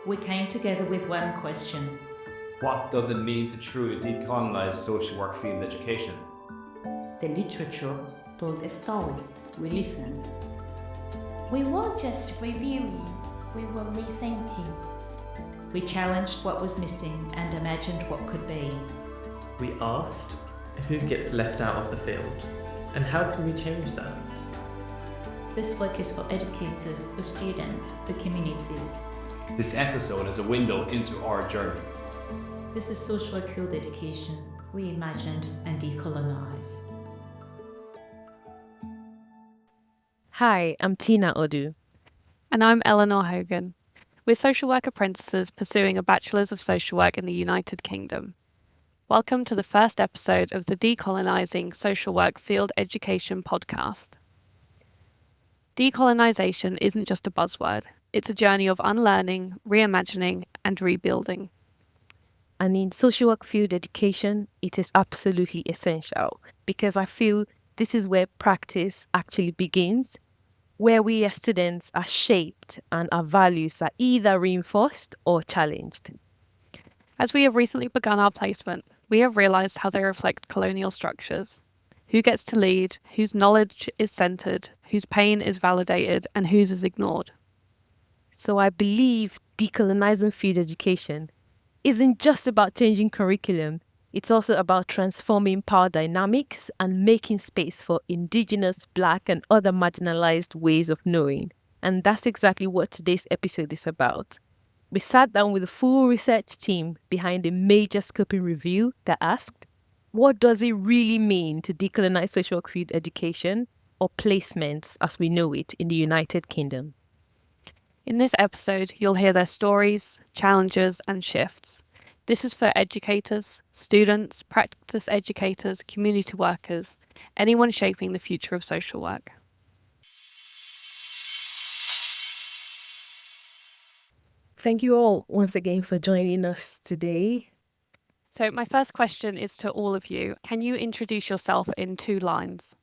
We came together with one question. What does it mean to truly decolonise social work field education? The literature told a story. We listened. We weren't just reviewing, we were rethinking. We challenged what was missing and imagined what could be. We asked, who gets left out of the field? And how can we change that? This work is for educators, for students, for communities. This episode is a window into our journey. This is social work field education, reimagined and decolonized. Hi, I'm Tina Odu. And I'm Eleanor Hogan. We're social work apprentices pursuing a Bachelor's of Social Work in the United Kingdom. Welcome to the first episode of the Decolonising Social Work Field Education podcast. Decolonisation isn't just a buzzword, it's a journey of unlearning, reimagining, and rebuilding. And in social work field education, it is absolutely essential because I feel this is where practice actually begins, where we as students are shaped and our values are either reinforced or challenged. As we have recently begun our placement, we have realised how they reflect colonial structures. Who gets to lead, whose knowledge is centred, whose pain is validated, and whose is ignored. So I believe decolonising field education isn't just about changing curriculum, it's also about transforming power dynamics and making space for Indigenous, Black and other marginalised ways of knowing. And that's exactly what today's episode is about. We sat down with a full research team behind a major scoping review that asked, what does it really mean to decolonise social work field education or placements as we know it in the United Kingdom? In this episode, you'll hear their stories, challenges, and shifts. This is for educators, students, practice educators, community workers, anyone shaping the future of social work. Thank you all once again for joining us today. So my first question is to all of you. Can you introduce yourself in 2 lines?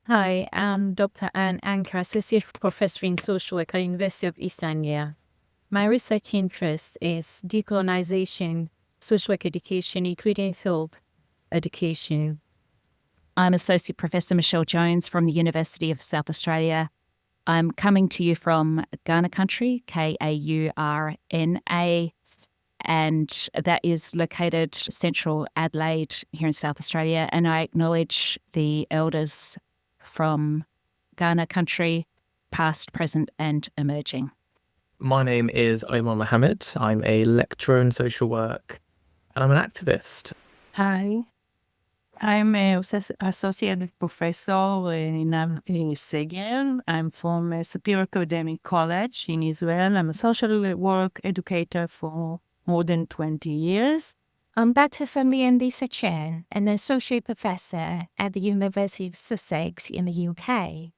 Hi, I'm Dr. Anne Anker, Associate Professor in Social Work at University of East Anglia. My research interest is decolonization, social work education, including field education. I'm Associate Professor Michelle Jones from the University of South Australia. I'm coming to you from Kaurna country, Kaurna, and that is located central Adelaide here in South Australia. And I acknowledge the elders from Kaurna country, past, present and emerging. My name is Omar Mohammed. I'm a lecturer in social work and I'm an activist. Hi, I'm an associate professor in Segel. I'm from a Superior Academic College in Israel. I'm a social work educator for more than 20 years. I'm Dr. Famiende Sachin, an associate professor at the University of Sussex in the UK.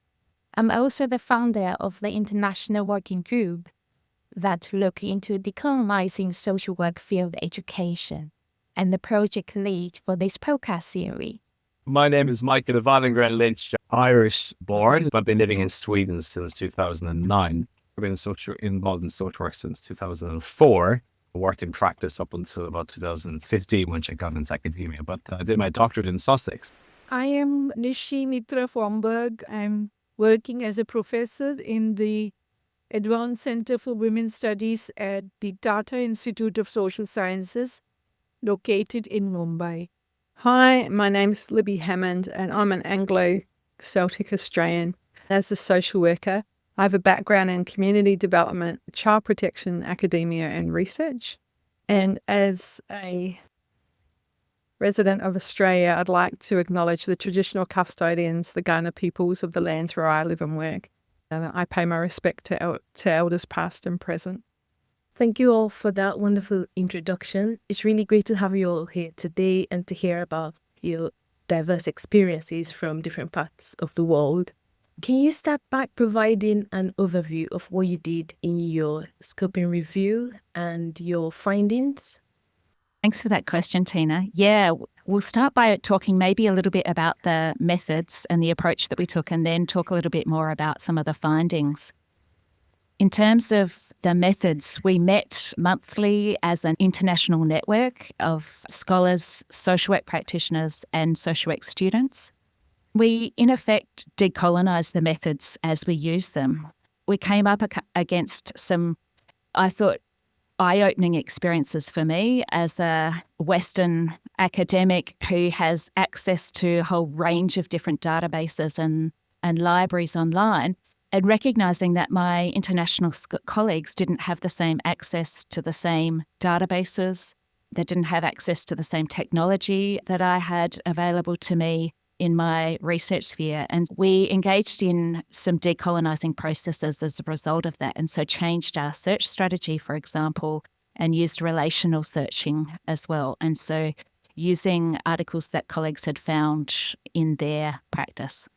I'm also the founder of the international working group that look into decolonising social work field education and the project lead for this podcast series. My name is Michael Wallengren Lynch, Irish born. I've been living in Sweden since 2009. I've been involved in social work since 2004. I worked in practice up until about 2015 when I got into academia, but I did my doctorate in Sussex. I am Nishi Mitra Fromberg. I'm working as a professor in the Advanced Center for Women's Studies at the Tata Institute of Social Sciences, located in Mumbai. Hi, my name's Libby Hammond and I'm an Anglo-Celtic Australian. As a social worker, I have a background in community development, child protection, academia and research. And as a resident of Australia, I'd like to acknowledge the traditional custodians, the Kaurna peoples of the lands where I live and work. And I pay my respect to elders past and present. Thank you all for that wonderful introduction. It's really great to have you all here today and to hear about your diverse experiences from different parts of the world. Can you start by providing an overview of what you did in your scoping review and your findings? Thanks for that question, Tina. Yeah, we'll start by talking maybe a little bit about the methods and the approach that we took and then talk a little bit more about some of the findings. In terms of the methods, we met monthly as an international network of scholars, social work practitioners, and social work students. We, in effect, decolonised the methods as we use them. We came up against some, I thought, eye-opening experiences for me as a Western academic who has access to a whole range of different databases and libraries online, and recognising that my international colleagues didn't have the same access to the same databases, they didn't have access to the same technology that I had available to me in my research sphere. And we engaged in some decolonising processes as a result of that, and so changed our search strategy, for example, and used relational searching as well. And so using articles that colleagues had found in their practice.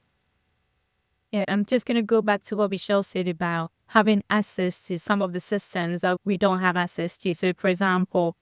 Yeah, I'm just going to go back to what Michelle said about having access to some of the systems that we don't have access to. So, for example,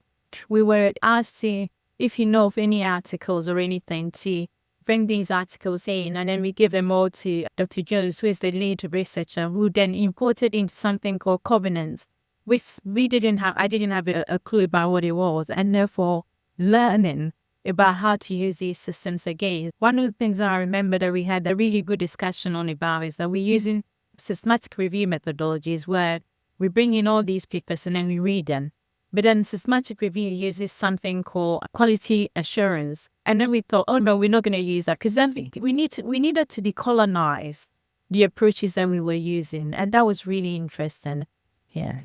we were asked to, if you know of any articles or anything, to bring these articles in, and then we give them all to Dr. Jones, who is the lead researcher, who then imported into something called Covenants, which I didn't have a clue about what it was, and therefore learning about how to use these systems again. One of the things I remember that we had a really good discussion on about is that we're using systematic review methodologies where we bring in all these papers and then we read them. But then systematic review uses something called quality assurance. And then we thought, oh no, we're not going to use that, because then we needed to decolonize the approaches that we were using. And that was really interesting. Yeah.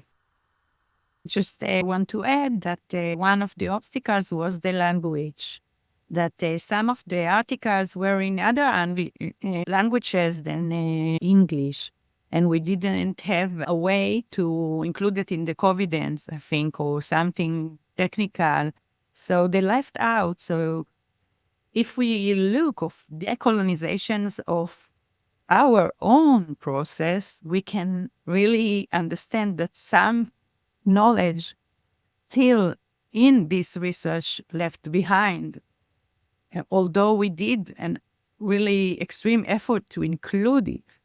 Just want to add that one of the obstacles was the language, that some of the articles were in other languages than English. And we didn't have a way to include it in the Covidence, I think, or something technical. So they left out. So if we look of decolonizations of our own process, we can really understand that some knowledge still in this research left behind. Although we did an really extreme effort to include it.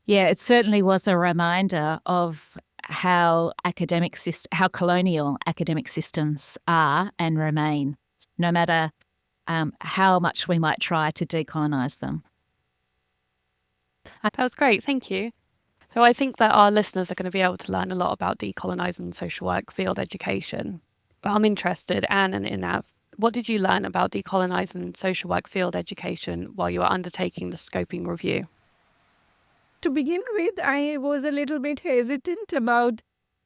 Yeah, it certainly was a reminder of how colonial academic systems are and remain, no matter how much we might try to decolonise them. That was great, thank you. So I think that our listeners are going to be able to learn a lot about decolonising social work field education. But I'm interested, Anne and Inav, what did you learn about decolonising social work field education while you were undertaking the scoping review? To begin with, I was a little bit hesitant about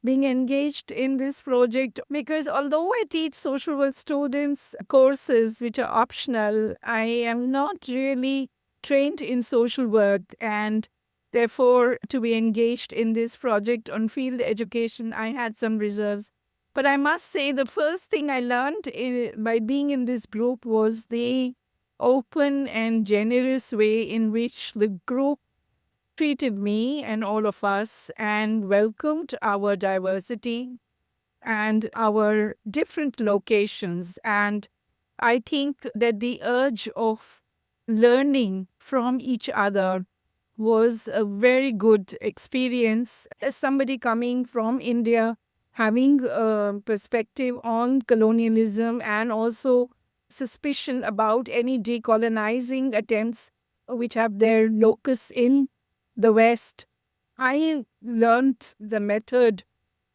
being engaged in this project because although I teach social work students courses which are optional, I am not really trained in social work, and therefore to be engaged in this project on field education, I had some reserves. But I must say the first thing I learned by being in this group was the open and generous way in which the group treated me and all of us and welcomed our diversity and our different locations. And I think that the urge of learning from each other was a very good experience. As somebody coming from India, having a perspective on colonialism and also suspicion about any decolonizing attempts which have their locus in the West, I learned the method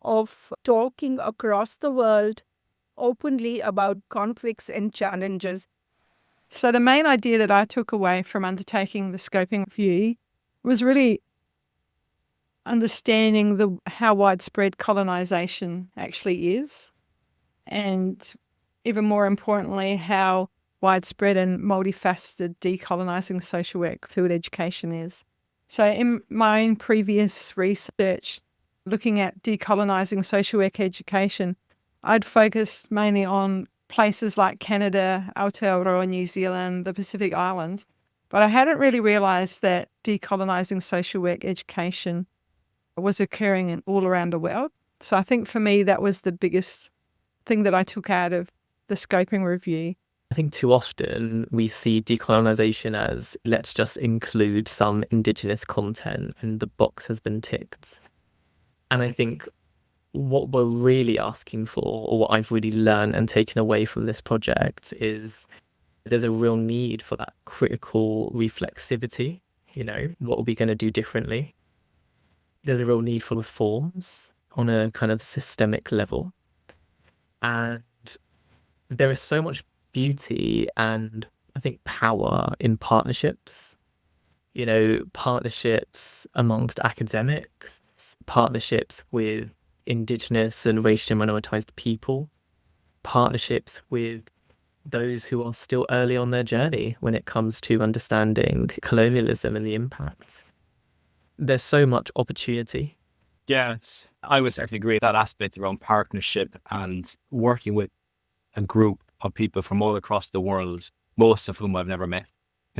of talking across the world openly about conflicts and challenges. So the main idea that I took away from undertaking the scoping review was really understanding how widespread colonisation actually is, and even more importantly, how widespread and multifaceted decolonising social work field education is. So in my own previous research, looking at decolonising social work education, I'd focused mainly on places like Canada, Aotearoa, New Zealand, the Pacific Islands, but I hadn't really realised that decolonising social work education was occurring all around the world. So I think for me that was the biggest thing that I took out of the scoping review. I think too often we see decolonisation as let's just include some Indigenous content and the box has been ticked. And I think what we're really asking for, or what I've really learned and taken away from this project, is there's a real need for that critical reflexivity. What are we going to do differently? There's a real need for reforms on a kind of systemic level. And there is so much beauty and I think power in partnerships. Partnerships amongst academics, partnerships with Indigenous and racially minoritized people, partnerships with those who are still early on their journey when it comes to understanding colonialism and the impacts. There's so much opportunity. Yeah, I would certainly agree with that aspect around partnership and working with a group of people from all across the world, most of whom I've never met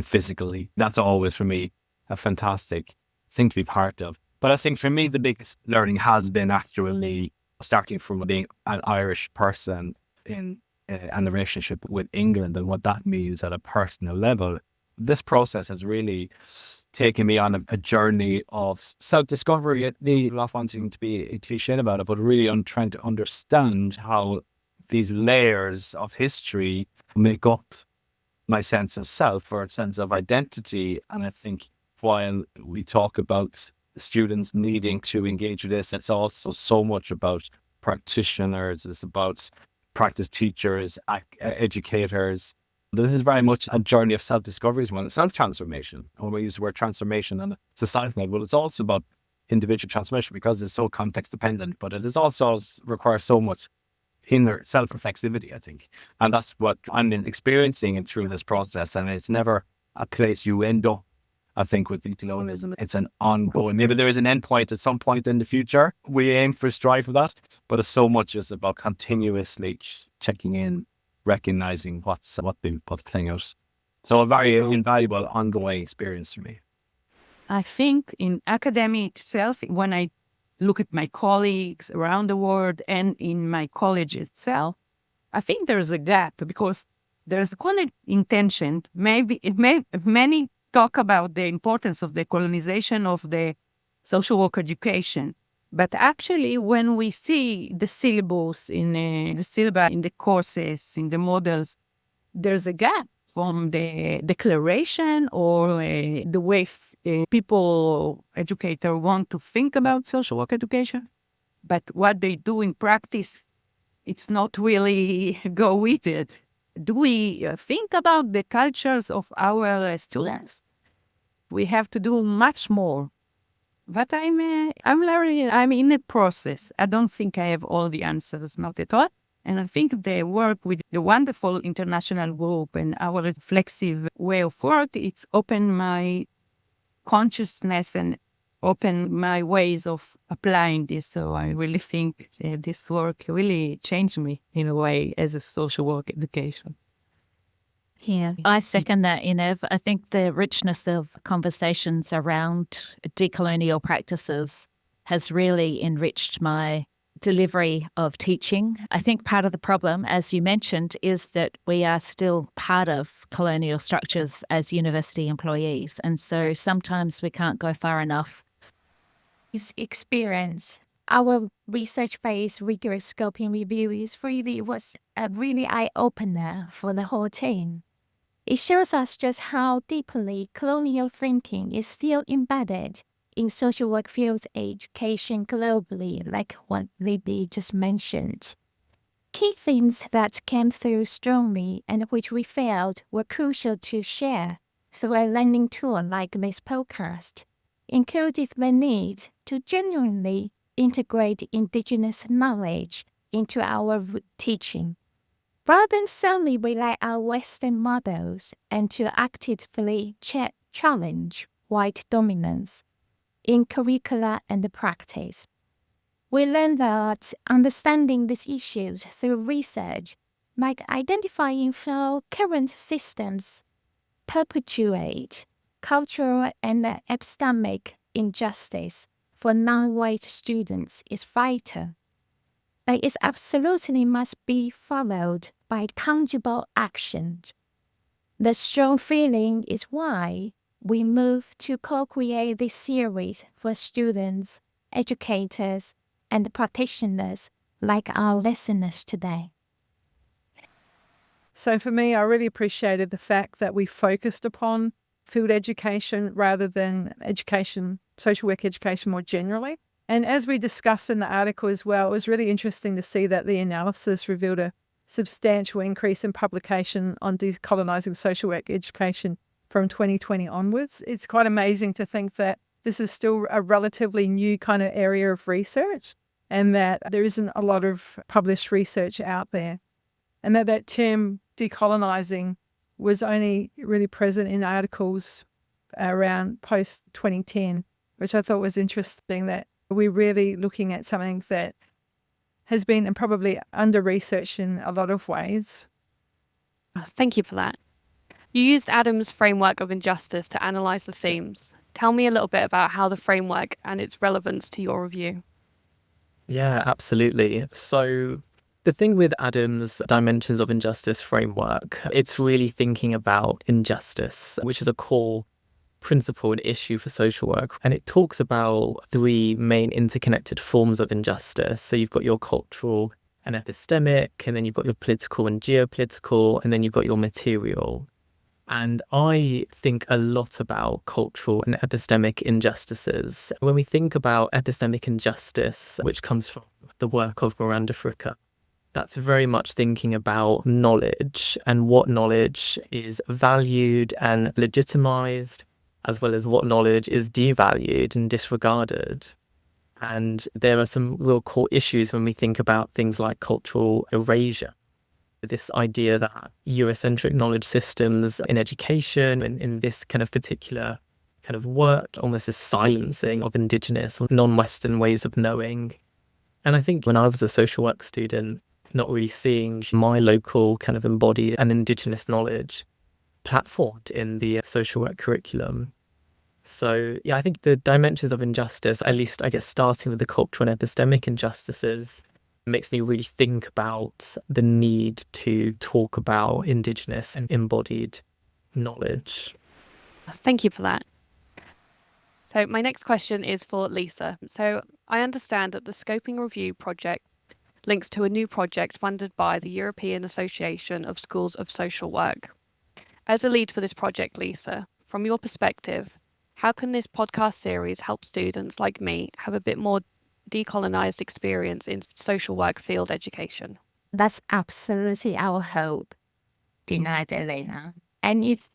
physically. That's always, for me, a fantastic thing to be part of. But I think for me, the biggest learning has been actually starting from being an Irish person and the relationship with England and what that means at a personal level. This process has really taken me on a journey of self-discovery. Not wanting to be cliche about it, but really I'm trying to understand how these layers of history make up my sense of self or a sense of identity. And I think while we talk about students needing to engage with this, it's also so much about practitioners, it's about practice teachers, educators. This is very much a journey of self-discovery as well, self-transformation. When we use the word transformation on a societal level, well, it's also about individual transformation because it's so context dependent, but it is also requires so much inner self-reflexivity, I think. And that's what I'm experiencing through this process. And it's never a place you end up, I think, with decolonialism. It's an ongoing, maybe there is an end point at some point in the future. We aim for strive for that, but it's so much just about continuously checking in, recognizing what's playing out. So a very invaluable ongoing experience for me. I think in academia itself, when I look at my colleagues around the world and in my college itself, I think there's a gap because there's a college intention. Many talk about the importance of the colonization of the social work education. But actually, when we see the syllabus in the courses, in the models, there's a gap from the declaration or the way people, educators want to think about social work education. But what they do in practice, it's not really go with it. Do we think about the cultures of our students? We have to do much more. But I'm learning. I'm in the process. I don't think I have all the answers, not at all. And I think the work with the wonderful international group and our reflexive way of work, it's opened my consciousness and opened my ways of applying this. So I really think this work really changed me in a way as a social work education. Yeah, I second that, Inev. I think the richness of conversations around decolonial practices has really enriched my delivery of teaching. I think part of the problem, as you mentioned, is that we are still part of colonial structures as university employees. And so sometimes we can't go far enough. This experience, our research-based rigorous scoping review was a really eye-opener for the whole team. It shows us just how deeply colonial thinking is still embedded in social work fields education globally, like what Libby just mentioned. Key themes that came through strongly and which we felt were crucial to share through a learning tool like this podcast included the need to genuinely integrate Indigenous knowledge into our teaching, rather than solely rely on Western models, and to actively challenge white dominance in curricula and practice. We learned that understanding these issues through research might identify how current systems perpetuate cultural and epistemic injustice for non-white students is vital. but it absolutely must be followed by tangible action. The strong feeling is why we move to co-create this series for students, educators, and practitioners like our listeners today. So for me, I really appreciated the fact that we focused upon field education rather than education, social work education more generally. And as we discussed in the article as well, it was really interesting to see that the analysis revealed a substantial increase in publication on decolonising social work education from 2020 onwards. It's quite amazing to think that this is still a relatively new kind of area of research and that there isn't a lot of published research out there. And that term decolonising was only really present in articles around post-2010, which I thought was interesting, that we're really looking at something that has been probably under-researched in a lot of ways. Thank you for that. You used Adams' framework of injustice to analyse the themes. Tell me a little bit about how the framework and its relevance to your review. Yeah, absolutely. So the thing with Adams' Dimensions of Injustice framework, it's really thinking about injustice, which is a core principle and issue for social work. And it talks about three main interconnected forms of injustice. So you've got your cultural and epistemic, and then you've got your political and geopolitical, and then you've got your material. And I think a lot about cultural and epistemic injustices. When we think about epistemic injustice, which comes from the work of Miranda Fricker, that's very much thinking about knowledge and what knowledge is valued and legitimized, as well as what knowledge is devalued and disregarded. And there are some real core issues when we think about things like cultural erasure. This idea that Eurocentric knowledge systems in education and in this kind of particular kind of work, almost this silencing of Indigenous or non-Western ways of knowing. And I think when I was a social work student, not really seeing my local kind of embodied and Indigenous knowledge platformed in the social work curriculum. So yeah, I think the dimensions of injustice, at least I guess starting with the cultural and epistemic injustices, makes me really think about the need to talk about Indigenous and embodied knowledge. Thank you for that. So my next question is for Lisa. So I understand that the Scoping Review project links to a new project funded by the European Association of Schools of Social Work. As a lead for this project, Lisa, from your perspective, how can this podcast series help students like me have a bit more decolonised experience in social work field education? That's absolutely our hope, Dina and Elena. And it's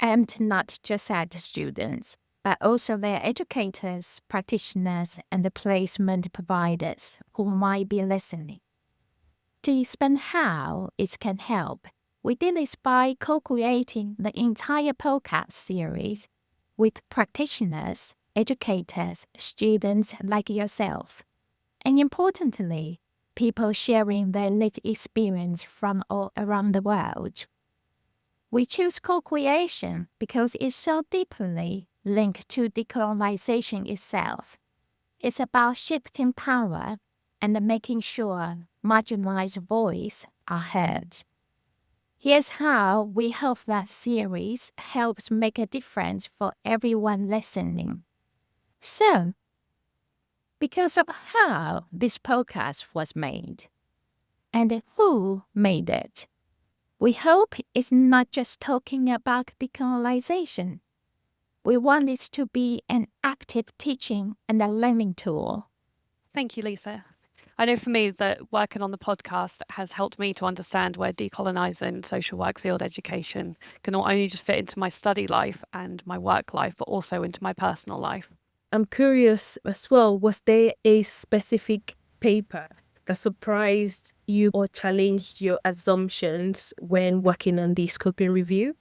aimed not just at the students, but also their educators, practitioners, and the placement providers who might be listening. To explain how it can help, we did this by co-creating the entire podcast series with practitioners, educators, students like yourself, and importantly, people sharing their lived experience from all around the world. We choose co-creation because it's so deeply linked to decolonization itself. It's about shifting power and making sure marginalized voices are heard. Here's how we hope that series helps make a difference for everyone listening. So, because of how this podcast was made and who made it, we hope it's not just talking about decolonization. We want it to be an active teaching and a learning tool. Thank you, Lisa. I know for me that working on the podcast has helped me to understand where decolonising social work field education can not only just fit into my study life and my work life, but also into my personal life. I'm curious as well, was there a specific paper that surprised you or challenged your assumptions when working on the scoping review?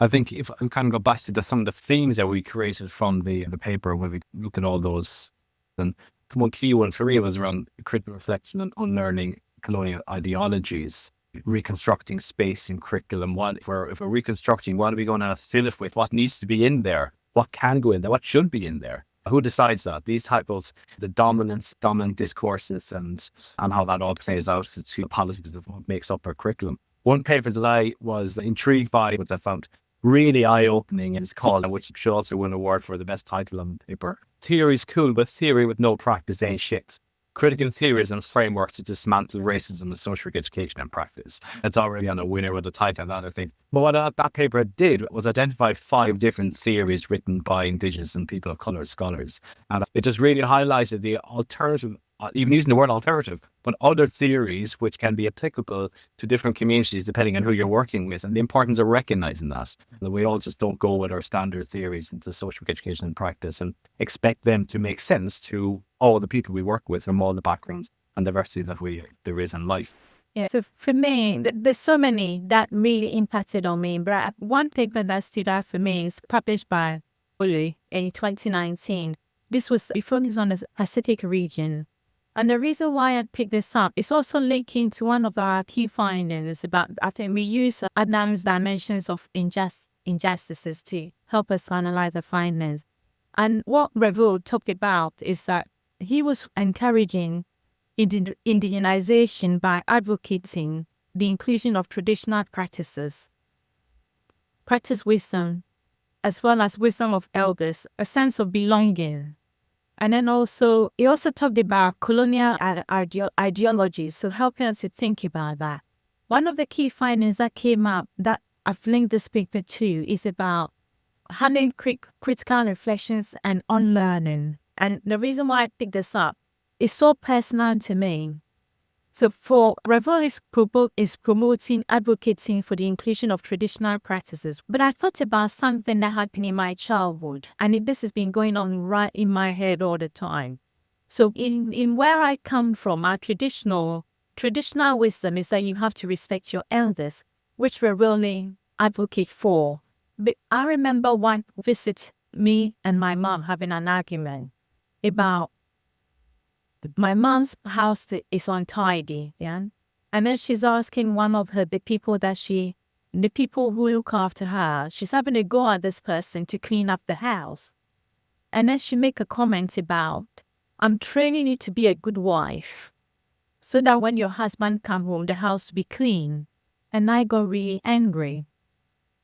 I think if I kind of go back to some of the themes that we created from the paper, when we look at all those, and one key one for me was around critical reflection and unlearning colonial ideologies, reconstructing space in curriculum. If we're reconstructing, what are we going to fill it with? What needs to be in there? What can go in there? What should be in there? Who decides that? These type of the dominant discourses and how that all plays out to politics of what makes up our curriculum. One paper that I was intrigued by, which I found really eye-opening, is called, which should also win an award for the best title on the paper, Theory's Cool, but Theory with No Practice Ain't Shit. Critical Theories and Framework to Dismantle Racism in Social Work Education and Practice. It's already on a winner with a title, that I think. But what that paper did was identify 5 different theories written by Indigenous and people of colour scholars. And it just really highlighted the alternative, even using the word alternative, but other theories which can be applicable to different communities depending on who you're working with, and the importance of recognising that we all just don't go with our standard theories into social work education and practice and expect them to make sense to all the people we work with from all the backgrounds and diversity that there is in life. Yeah. So for me, there's so many that really impacted on me. But one paper that stood out for me is published by Olu in 2019. This was focused on the Pacific region. And the reason why I picked this up is also linking to one of our key findings about, I think we use Adam's dimensions of injustices to help us analyze the findings. And what Revel talked about is that he was encouraging indigenization by advocating the inclusion of traditional practice wisdom, as well as wisdom of elders, a sense of belonging. And then he also talked about colonial ideologies, so helping us to think about that. One of the key findings that came up that I've linked this paper to is about having critical reflections and unlearning. And the reason why I picked this up is so personal to me. So for Revel is promoting, advocating for the inclusion of traditional practices. But I thought about something that happened in my childhood, and this has been going on right in my head all the time. So in where I come from, our traditional wisdom is that you have to respect your elders, which we really advocate for. But I remember one visit, me and my mom having an argument about my mom's house is untidy, yeah? And then she's asking one of the people who look after her, she's having to go at this person to clean up the house. And then she make a comment about, I'm training you to be a good wife, so that when your husband come home, the house will be clean. And I got really angry.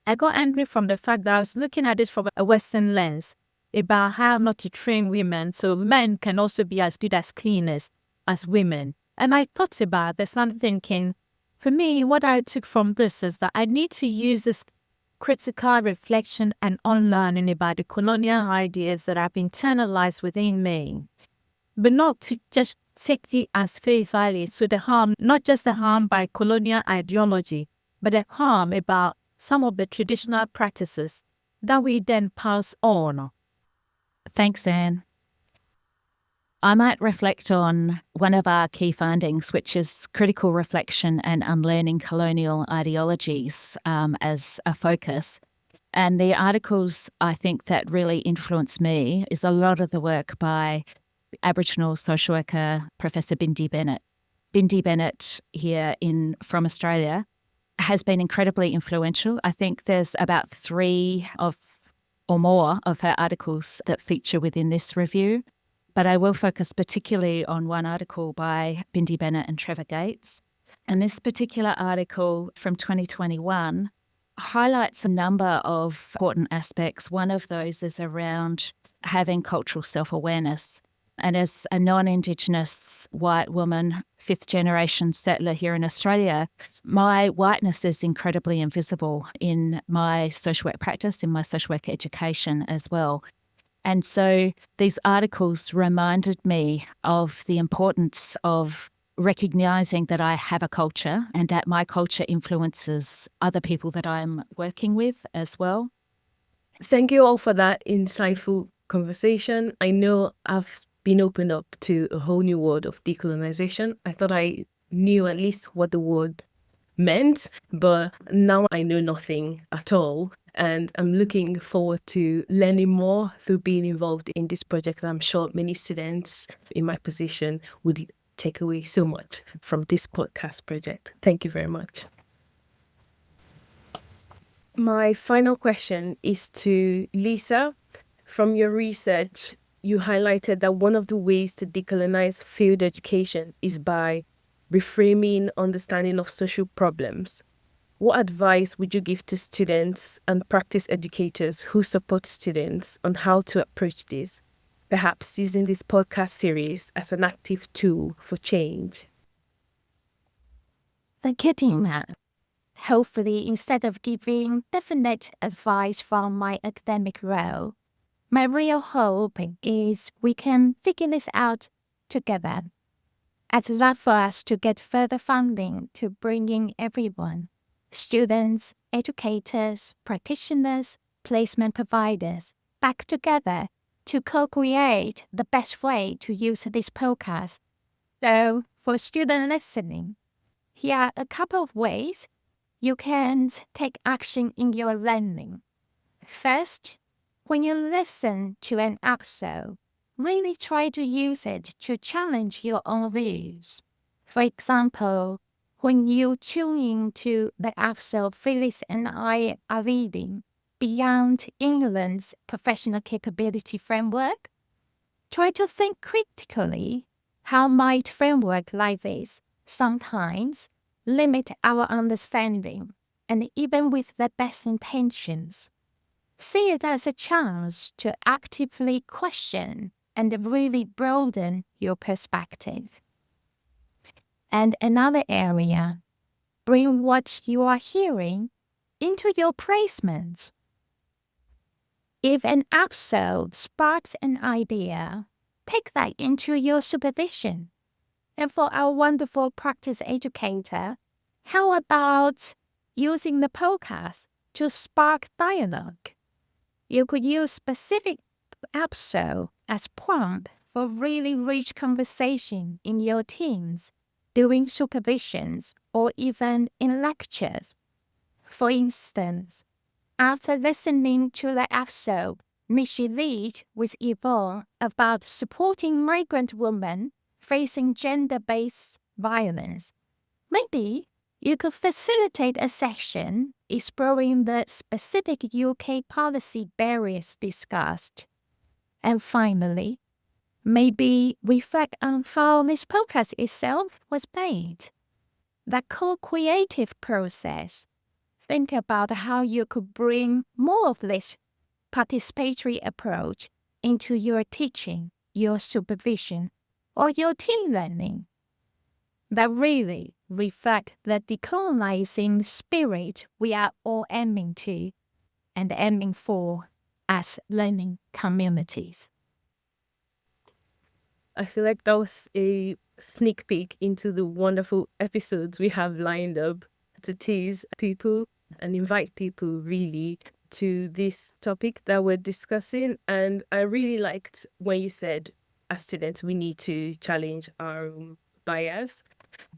I got angry from the fact that I was looking at it from a Western lens, about how not to train women so men can also be as good as cleaners as women. And I thought about this and I'm thinking, for me, what I took from this is that I need to use this critical reflection and unlearning about the colonial ideas that have been internalized within me, but not to just take it as face value. So the harm, not just the harm by colonial ideology, but the harm about some of the traditional practices that we then pass on. Thanks, Anne. I might reflect on one of our key findings, which is critical reflection and unlearning colonial ideologies as a focus. And the articles I think that really influenced me is a lot of the work by Aboriginal social worker Professor Bindi Bennett. Bindi Bennett here from Australia has been incredibly influential. I think there's about 3 or more of her articles that feature within this review. But I will focus particularly on one article by Bindi Bennett and Trevor Gates. And this particular article from 2021 highlights a number of important aspects. One of those is around having cultural self-awareness. And as a non-Indigenous white woman, 5th generation settler here in Australia, my whiteness is incredibly invisible in my social work practice, in my social work education as well. And so these articles reminded me of the importance of recognising that I have a culture and that my culture influences other people that I'm working with as well. Thank you all for that insightful conversation. I know I've been opened up to a whole new world of decolonization. I thought I knew at least what the word meant, but now I know nothing at all. And I'm looking forward to learning more through being involved in this project. I'm sure many students in my position would take away so much from this podcast project. Thank you very much. My final question is to Lisa. From your research, you highlighted that one of the ways to decolonize field education is by reframing understanding of social problems. What advice would you give to students and practice educators who support students on how to approach this, perhaps using this podcast series as an active tool for change? Thank you, Tina. Hopefully, instead of giving definite advice from my academic role, my real hope is we can figure this out together. I'd love for us to get further funding to bring in everyone, students, educators, practitioners, placement providers, back together to co-create the best way to use this podcast. So, for student listening, here are a couple of ways you can take action in your learning. First, when you listen to an episode, really try to use it to challenge your own views. For example, when you tune in to the episode Phyllis and I are leading, Beyond England's Professional Capability Framework, try to think critically how might framework like this sometimes limit our understanding, and even with the best intentions. See it as a chance to actively question and really broaden your perspective. And another area, bring what you are hearing into your placements. If an episode sparks an idea, take that into your supervision. And for our wonderful practice educator, how about using the podcast to spark dialogue? You could use specific episode as prompt for really rich conversation in your teams, during supervisions, or even in lectures. For instance, after listening to the episode Nishi Lead with Yvonne about supporting migrant women facing gender-based violence, maybe you could facilitate a session exploring the specific UK policy barriers discussed. And finally, maybe reflect on how this podcast itself was made. The co-creative process. Think about how you could bring more of this participatory approach into your teaching, your supervision, or your team learning. That really reflect the decolonizing spirit we are all aiming to and aiming for as learning communities. I feel like that was a sneak peek into the wonderful episodes we have lined up to tease people and invite people really to this topic that we're discussing. And I really liked when you said, as students, we need to challenge our bias,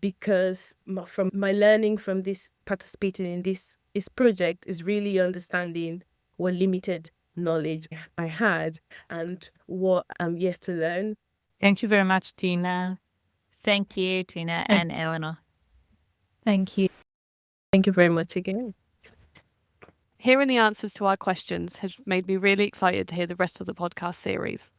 because from my learning from this, participating in this project, is really understanding what limited knowledge I had and what I'm yet to learn. Thank you very much, Tina. Thank you, Tina and Eleanor. Thank you. Thank you very much again. Hearing the answers to our questions has made me really excited to hear the rest of the podcast series.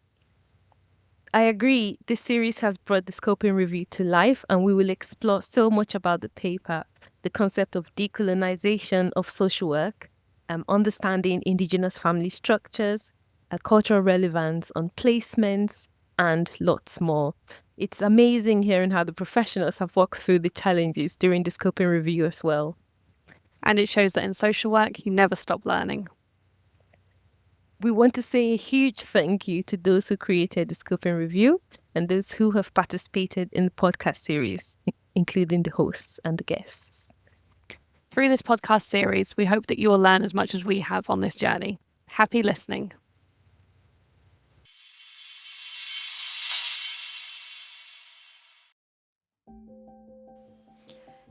I agree. This series has brought the scoping review to life, and we will explore so much about the paper, the concept of decolonization of social work, understanding Indigenous family structures, cultural relevance on placements, and lots more. It's amazing hearing how the professionals have walked through the challenges during the scoping review as well. And it shows that in social work, you never stop learning. We want to say a huge thank you to those who created the scoping review and those who have participated in the podcast series, including the hosts and the guests. Through this podcast series, we hope that you will learn as much as we have on this journey. Happy listening.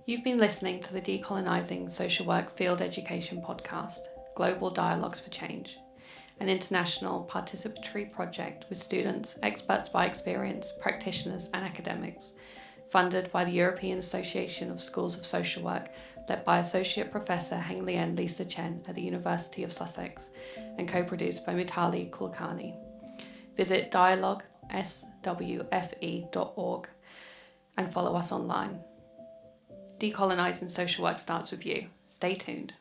You've been listening to the Decolonising Social Work Field Education podcast, Global Dialogues for Change, an international participatory project with students, experts by experience, practitioners and academics, funded by the European Association of Schools of Social Work, led by Associate Professor Heng Lien Lisa Chen at the University of Sussex, and co-produced by Mitali Kulkarni. Visit dialogueswfe.org and follow us online. Decolonising social work starts with you. Stay tuned.